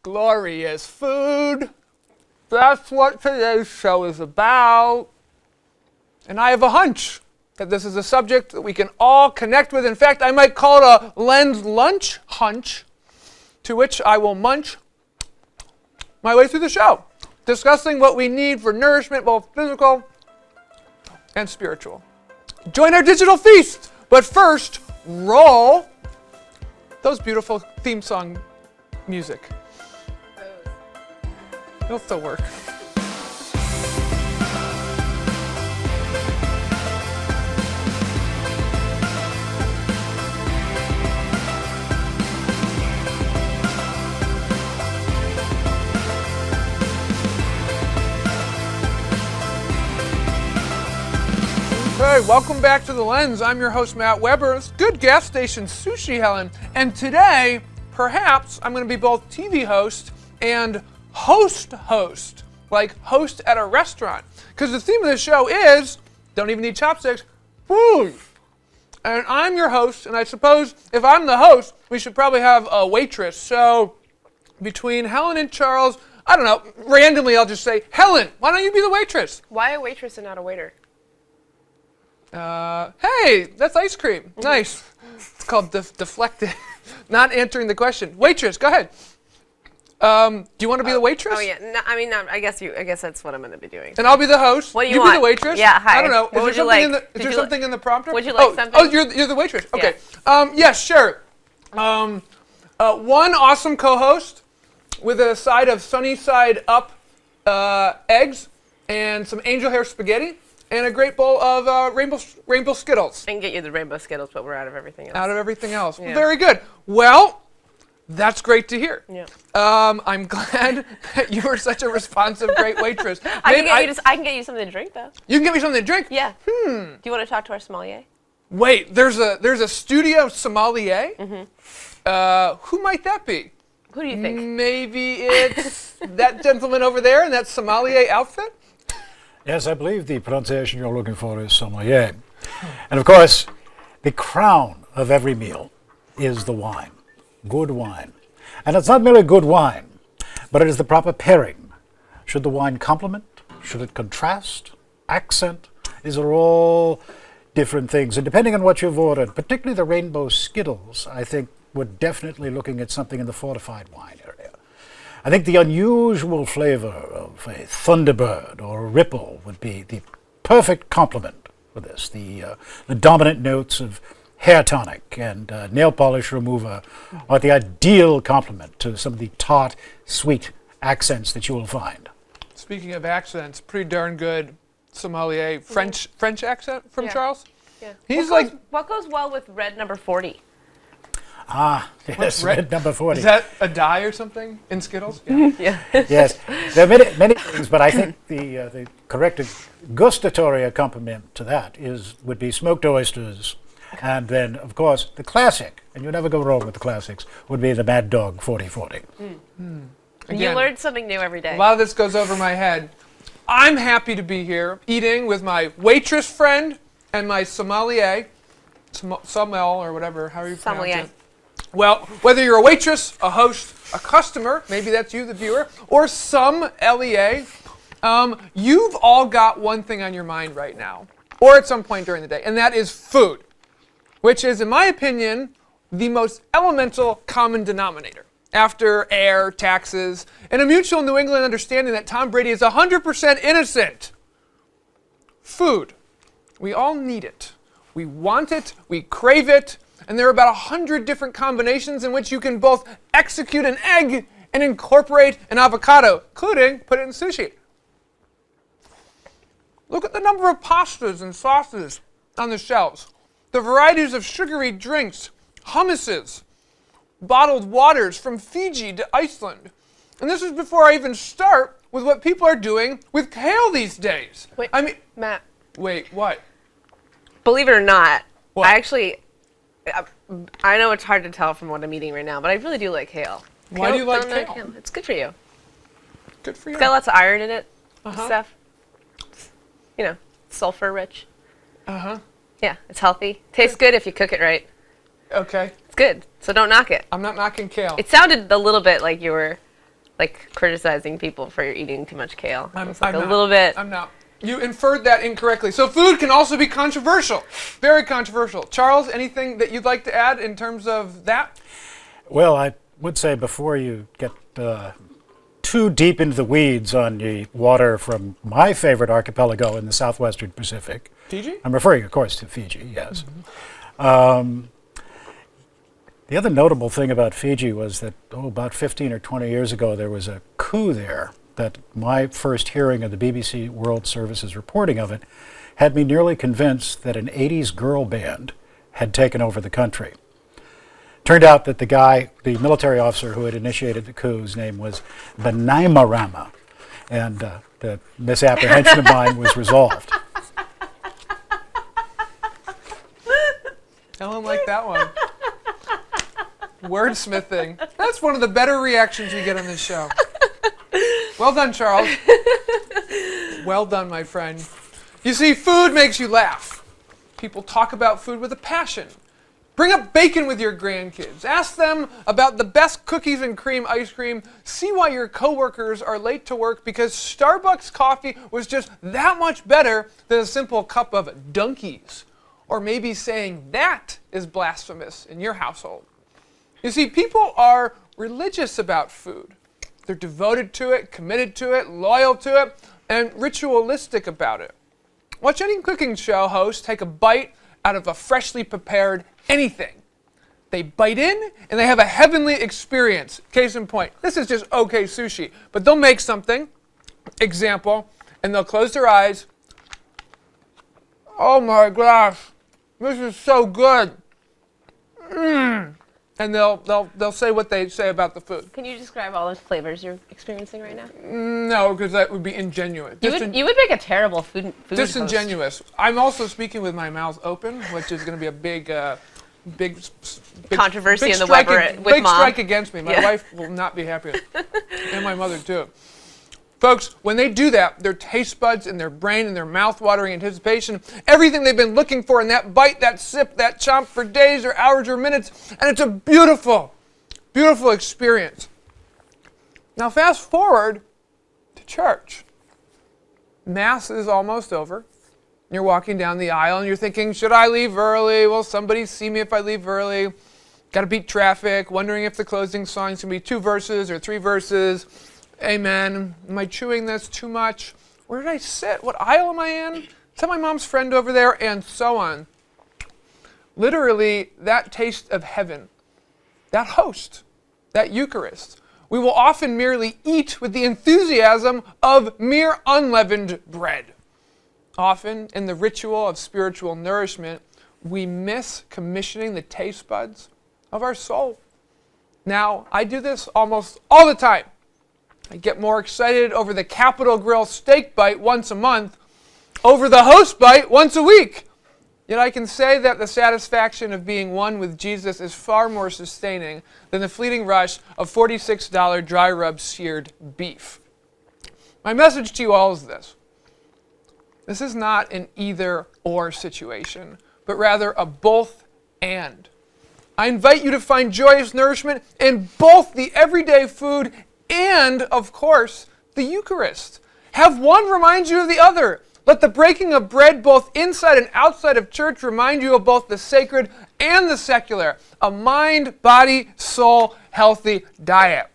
glorious food. That's what today's show is about. And I have a hunch that this is a subject that we can all connect with. In fact, I might call it a Lens lunch hunch, to which I will munch my way through the show, discussing what we need for nourishment, both physical and spiritual. Join our digital feast, but first, roll those beautiful theme song music. It'll still work. Hey, welcome back to The Lens. I'm your host, Matt Weber. It's good gas station sushi, Helen. And today, perhaps, I'm going to be both TV host and host, like host at a restaurant. Because the theme of the show is, don't even need chopsticks, food. And I'm your host, and I suppose if I'm the host, we should probably have a waitress. So between Helen and Charles, I don't know, randomly I'll just say, Helen, why don't you be the waitress? Why a waitress and not a waiter? Hey, that's ice cream. Nice. It's called deflecting, not answering the question. Waitress, go ahead. Do you want to be the waitress? Oh yeah. No, I guess that's what I'm going to be doing. And I'll be the host. What do you You want? be the waitress. Yeah. Hi. I don't know. What would Is there you something like? is there something in the prompter? Would you like something? Oh, you're the waitress. Okay. Yes, sure. One awesome co-host with a side of sunny side up eggs and some angel hair spaghetti. And a great bowl of rainbow Skittles. I can get you the rainbow Skittles, but we're out of everything else. Out of everything else. Yeah. Very good. Well, that's great to hear. Yeah. I'm glad that you are such a responsive, great waitress. I can get you something to drink, though. You can get me something to drink? Yeah. Do you want to talk to our sommelier? Wait, there's a studio sommelier? Mm-hmm. Who might that be? Who do you think? Maybe it's that gentleman over there in that sommelier outfit? Yes, I believe the pronunciation you're looking for is sommelier. And of course, the crown of every meal is the wine, good wine. And it's not merely good wine, but it is the proper pairing. Should the wine complement? Should it contrast? Accent? These are all different things. And depending on what you've ordered, particularly the rainbow Skittles, I think we're definitely looking at something in the fortified wine area. I think the unusual flavor of a Thunderbird or a Ripple would be the perfect complement for this. The dominant notes of hair tonic and nail polish remover are the ideal complement to some of the tart, sweet accents that you will find. Speaking of accents, pretty darn good sommelier. French accent from Charles? Yeah. He's what goes well with red number 40? Ah, yes, red number 40. Is that a dye or something in Skittles? Yeah. Yeah. Yes, there are many things, but I think the correct gustatory accompaniment to that would be smoked oysters, and then, of course, the classic, and you never go wrong with the classics, would be the Mad Dog 4040. Again, You learn something new every day. a lot of this goes over my head. I'm happy to be here eating with my waitress friend and my sommelier, sommel or whatever, how you pronounce Sommelier. it. Well, whether you're a waitress, a host, a customer, maybe that's you, the viewer, or some LEA, you've all got one thing on your mind right now, or at some point during the day, and that is food, which is, in my opinion, the most elemental common denominator after air, taxes, and a mutual New England understanding that Tom Brady is 100% innocent. Food. We all need it. We want it, we crave it, and there are about 100 different combinations in which you can both execute an egg and incorporate an avocado, including put it in sushi. Look at the number of pastas and sauces on the shelves, the varieties of sugary drinks, hummuses, bottled waters from Fiji to Iceland. And this is before I even start with what people are doing with kale these days. Wait, I mean, Matt. wait, what? Believe it or not, What? I know it's hard to tell from what I'm eating right now, but I really do like kale. Why do you like don't kale? It's good for you. Good for you. It's got lots of iron in it. Uh-huh. Stuff. You know, sulfur rich. Uh-huh. Yeah, it's healthy. Tastes good if you cook it right. Okay. It's good, so don't knock it. I'm not knocking kale. It sounded a little bit like you were like criticizing people for eating too much kale. It's like I'm a not. little bit. I'm not. You inferred that incorrectly. So food can also be controversial. Very controversial. Charles, anything that you'd like to add in terms of that? Well, I would say before you get too deep into the weeds on the water from my favorite archipelago in the southwestern Pacific. Fiji? I'm referring, of course, to Fiji, yes. The other notable thing about Fiji was that, about 15 or 20 years ago, there was a coup there that my first hearing of the BBC World Service's reporting of it had me nearly convinced that an 80s girl band had taken over the country. Turned out that the military officer who had initiated the coup's name was Banaimarama, and the misapprehension of mine was resolved. Ellen liked that one. Wordsmithing. That's one of the better reactions we get on this show. Well done, Charles. Well done, my friend. You see, food makes you laugh. People talk about food with a passion. Bring up bacon with your grandkids. Ask them about the best cookies and cream ice cream. See why your coworkers are late to work because Starbucks coffee was just that much better than a simple cup of Dunkies. Or maybe saying that is blasphemous in your household. You see, people are religious about food. They're devoted to it, committed to it, loyal to it, and ritualistic about it. Watch any cooking show host take a bite out of a freshly prepared anything. They bite in and they have a heavenly experience. Case in point, this is just okay sushi, but they'll make something, example, and they'll close their eyes. Oh my gosh, this is so good. And they'll say what they say about the food. Can you describe all those flavors you're experiencing right now? No, because that would be ingenuous. You would make a terrible food Disingenuous. host. I'm also speaking with my mouth open, which is going to be a big Controversy in the strike Weber with big Mom. strike against me. My Yeah. wife will not be happy, and my mother too. Folks, when they do that, their taste buds and their brain and their mouth-watering anticipation, everything they've been looking for in that bite, that sip, that chomp for days or hours or minutes, and it's a beautiful, beautiful experience. Now fast forward to church. Mass is almost over. You're walking down the aisle and you're thinking, should I leave early? Will somebody see me if I leave early? Got to beat traffic, wondering if the closing song's going to be 2 verses or 3 verses. Amen. Am I chewing this too much? Where did I sit? What aisle am I in? Is that my mom's friend over there? And so on. Literally, that taste of heaven, that host, that Eucharist, we will often merely eat with the enthusiasm of mere unleavened bread. Often, in the ritual of spiritual nourishment, we miss commissioning the taste buds of our soul. Now, I do this almost all the time. I get more excited over the Capitol Grill steak bite once a month, over the host bite once a week. Yet I can say that the satisfaction of being one with Jesus is far more sustaining than the fleeting rush of $46 dry rub seared beef. My message to you all is this. This is not an either-or situation, but rather a both-and. I invite you to find joyous nourishment in both the everyday food and, of course, the Eucharist. Have one remind you of the other. Let the breaking of bread both inside and outside of church remind you of both the sacred and the secular. A mind, body, soul, healthy diet.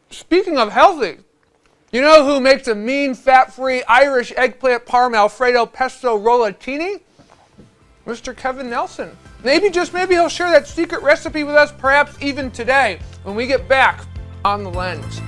Speaking of healthy, you know who makes a mean, fat-free Irish eggplant parm Alfredo pesto rollatini? Mr. Kevin Nelson. Maybe, just maybe, he'll share that secret recipe with us, perhaps even today, when we get back on the Lens.